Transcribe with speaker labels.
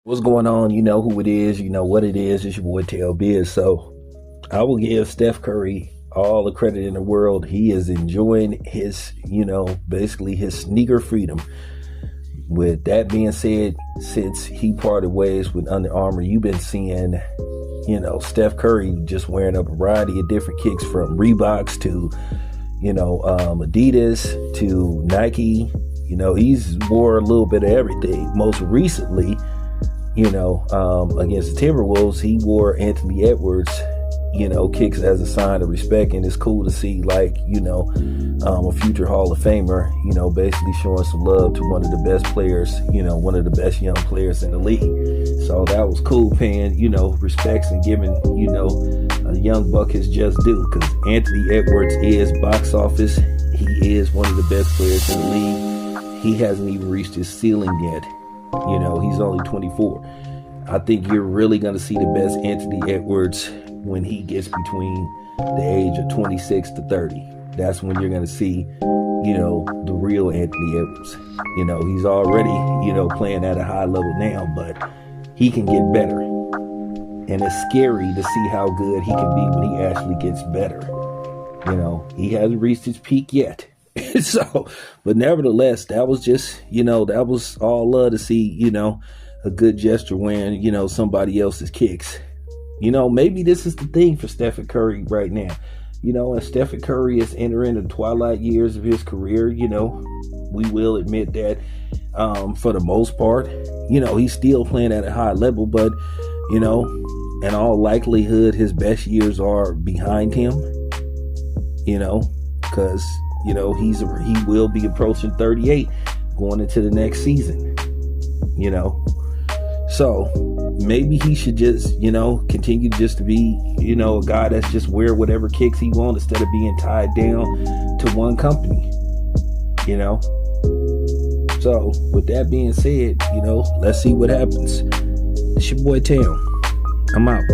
Speaker 1: What's going on? You know who it is. You know what it is. It's your boy Tail Biz. So I will give Steph Curry all the credit in the world. He is enjoying his, basically his sneaker freedom. With that being said, since he parted ways with Under Armour, you've been seeing, Steph Curry just wearing a variety of different kicks from Reeboks to, Adidas to Nike. He's wore a little bit of everything. Most recently, against the Timberwolves, he wore Anthony Edwards, kicks as a sign of respect. And it's cool to see, a future Hall of Famer, basically showing some love to one of the best players, one of the best young players in the league. So that was cool, paying, respects and giving, a young buck his just due, because Anthony Edwards is box office. He is one of the best players in the league. He hasn't even reached his ceiling yet. He's only 24. I think you're really going to see the best Anthony Edwards when he gets between the age of 26 to 30. That's when you're going to see, the real Anthony Edwards. He's already, playing at a high level now, but he can get better. And it's scary to see how good he can be when he actually gets better. He hasn't reached his peak yet. But nevertheless, that was just, that was all love to see, a good gesture wearing, somebody else's kicks. Maybe this is the thing for Stephen Curry right now. As Stephen Curry is entering the twilight years of his career, we will admit that, for the most part, he's still playing at a high level, but, in all likelihood, his best years are behind him, because he will be approaching 38 going into the next season, so maybe he should just, continue just to be, a guy that's just wear whatever kicks he wants instead of being tied down to one company, so with that being said, let's see what happens. It's your boy Tam. I'm out.